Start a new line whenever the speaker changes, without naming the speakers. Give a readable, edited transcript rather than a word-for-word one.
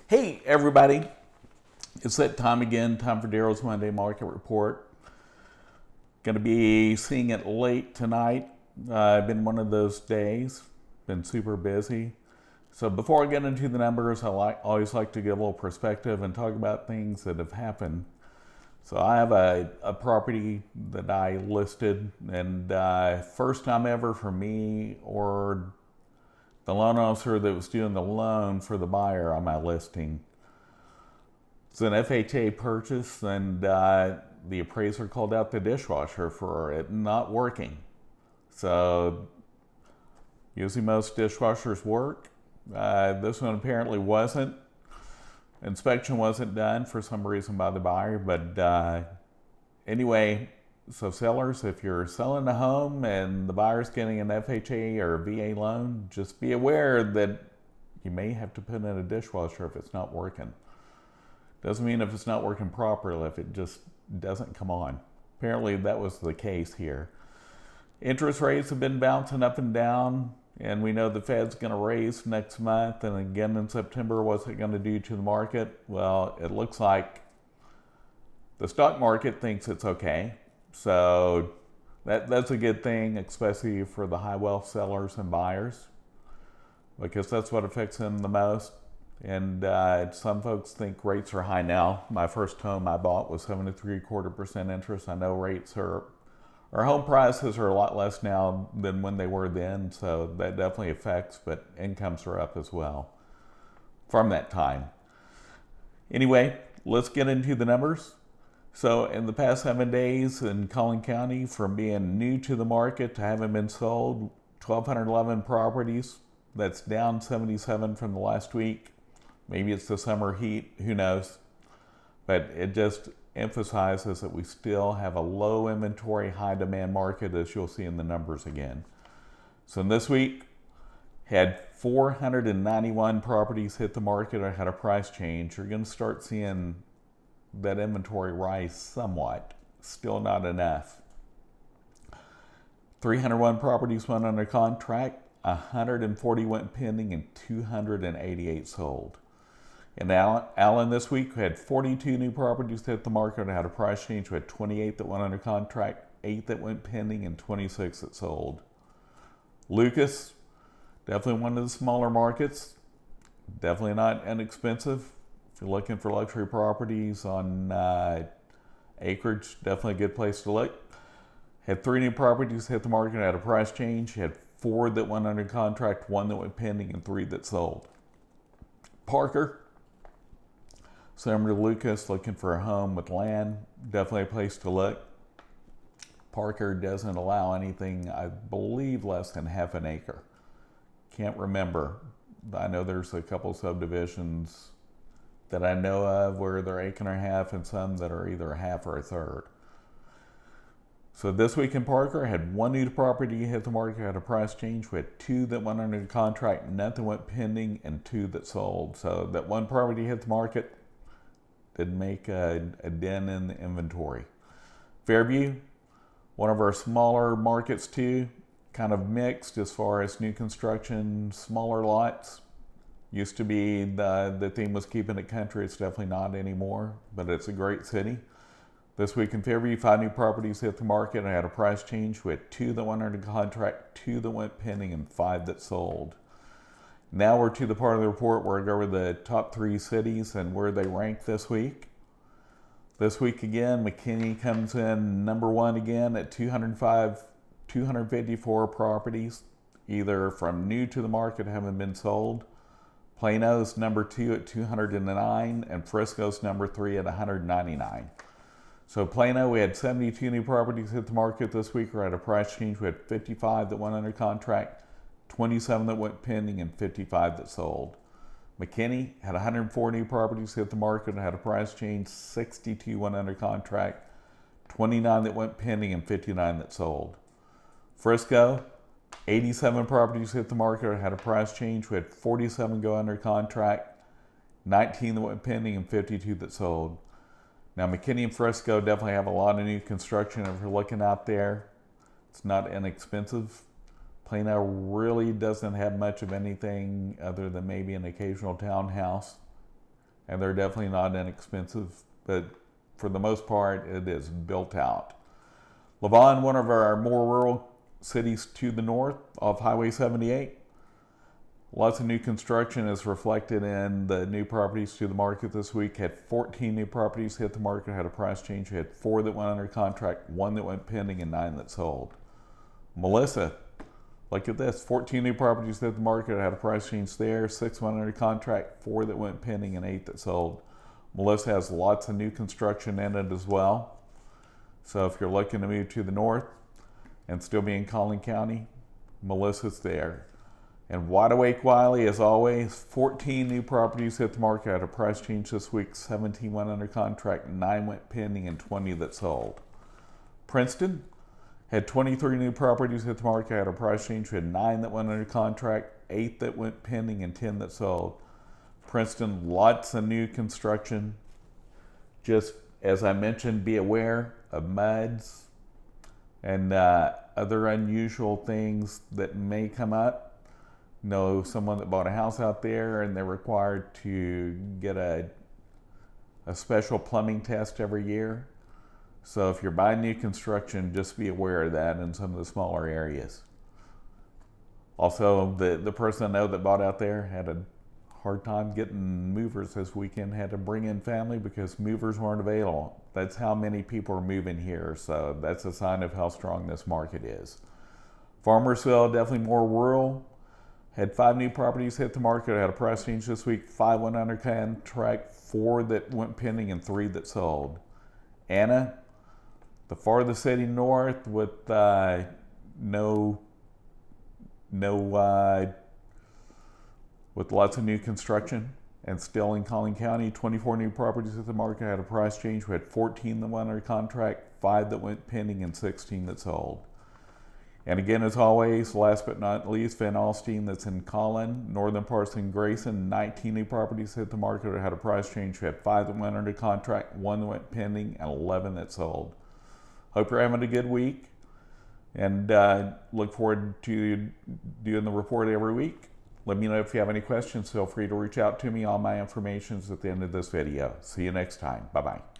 Hey everybody, it's that time again, time for Daryl's Monday Market Report. Going to be seeing it late tonight. Been one of those days, been super busy. So before I get into the numbers, I always like to give a little perspective and talk about things that have happened. So I have a property that I listed, and first time ever for me or the loan officer that was doing the loan for the buyer on my listing. It's an FHA purchase, and the appraiser called out the dishwasher for it not working. So usually most dishwashers work. This one apparently wasn't. Inspection wasn't done for some reason by the buyer, but anyway, so sellers, if you're selling a home and the buyer's getting an FHA or a VA loan, just be aware that you may have to put in a dishwasher if it's not working. Doesn't mean if it's not working properly, if it just doesn't come on. Apparently that was the case here. Interest rates have been bouncing up and down, and we know the Fed's going to raise next month and again in September. What's it going to do to the market? Well, it looks like the stock market thinks it's okay. So that's a good thing, especially for the high wealth sellers and buyers, because that's what affects them the most. And some folks think rates are high now. My first home I bought was 7.75% interest. I know our home prices are a lot less now than when they were then, so that definitely affects, but incomes are up as well from that time. Anyway, let's get into the numbers. So in the past 7 days in Collin County, from being new to the market to having been sold, 1,211 properties. That's down 77 from the last week. Maybe it's the summer heat, who knows? But it just emphasizes that we still have a low inventory, high demand market, as you'll see in the numbers again. So in this week, had 491 properties hit the market or had a price change. You're going to start seeing that inventory rise somewhat, still not enough. 301 properties went under contract, 140 went pending, and 288 sold. In Allen this week, we had 42 new properties hit the market and had a price change. We had 28 that went under contract, 8 that went pending, and 26 that sold. Lucas, definitely one of the smaller markets, definitely not inexpensive. If you're looking for luxury properties on acreage, definitely a good place to look. Had 3 new properties hit the market at a price change. You had 4 that went under contract, 1 that went pending, and 3 that sold. Parker, similar to Lucas, looking for a home with land, definitely a place to look. Parker doesn't allow anything, I believe, less than half an acre. Can't remember. I know there's a couple subdivisions that I know of where they're acre and a half, and some that are either a half or a third. So this week in Parker, I had 1 new property hit the market at a price change. We had 2 that went under contract, nothing went pending, and 2 that sold. So that 1 property hit the market did make a dent in the inventory. Fairview, one of our smaller markets too, kind of mixed as far as new construction, smaller lots. Used to be the theme was keeping it country. It's definitely not anymore, but it's a great city. This week in Fairview, 5 new properties hit the market and had a price change. We had 2 that went under contract, 2 that went pending, and 5 that sold. Now we're to the part of the report where I go over the top 3 cities and where they rank this week. This week again, Mckinney comes in number 1 again at 254 properties, either from new to the market, haven't been sold. Plano's number 2 at 209, and Frisco's number 3 at 199. So Plano, we had 72 new properties hit the market this week or at a price change. We had 55 that went under contract, 27 that went pending, and 55 that sold. Mckinney had 104 new properties hit the market and had a price change. 62 went under contract, 29 that went pending, and 59 that sold. Frisco, 87 properties hit the market and had a price change. We had 47 go under contract, 19 that went pending, and 52 that sold. Now Mckinney and Frisco definitely have a lot of new construction. If you're looking out there, it's not inexpensive. Plano really doesn't have much of anything other than maybe an occasional townhouse. and they're definitely not inexpensive, but for the most part, it is built out. Lavon, one of our more rural cities to the north of Highway 78. Lots of new construction is reflected in the new properties to the market this week. Had 14 new properties hit the market, had a price change. We had 4 that went under contract, 1 that went pending, and 9 that sold. Melisa, look at this, 14 new properties hit the market, had a price change there, 6 went under contract, 4 that went pending, and 8 that sold. Melisa has lots of new construction in it as well. So if you're looking to move to the north and still be in Collin County, Melisa's there. And wide awake Wylie, as always, 14 new properties hit the market at a price change this week. 17 went under contract, 9 went pending, and 20 that sold. Princeton had 23 new properties hit the market at a price change. We had 9 that went under contract, 8 that went pending, and 10 that sold. Princeton, lots of new construction. Just as I mentioned, be aware of muds and other unusual things that may come up. Know someone that bought a house out there and they're required to get a special plumbing test every year. So if you're buying new construction, just be aware of that in some of the smaller areas. Also, the person I know that bought out there had a hard time getting movers this weekend, had to bring in family because movers weren't available. That's how many people are moving here, so that's a sign of how strong this market is. Farmersville, definitely more rural. Had 5 new properties hit the market, had a price change this week, 5 went under contract, 4 that went pending, and 3 that sold. Anna, the farthest city north with with lots of new construction and still in Collin County, 24 new properties hit the market, had a price change. We had 14 that went under contract, 5 that went pending, and 16 that sold. And again, as always, last but not least, Alstyne, that's in Collin, northern parts in Grayson, 19 new properties hit the market or had a price change. We had 5 that went under contract, 1 that went pending, and 11 that sold. Hope you're having a good week, and look forward to doing the report every week. Let me know if you have any questions. Feel free to reach out to me. All my information is at the end of this video. See you next time. Bye-bye.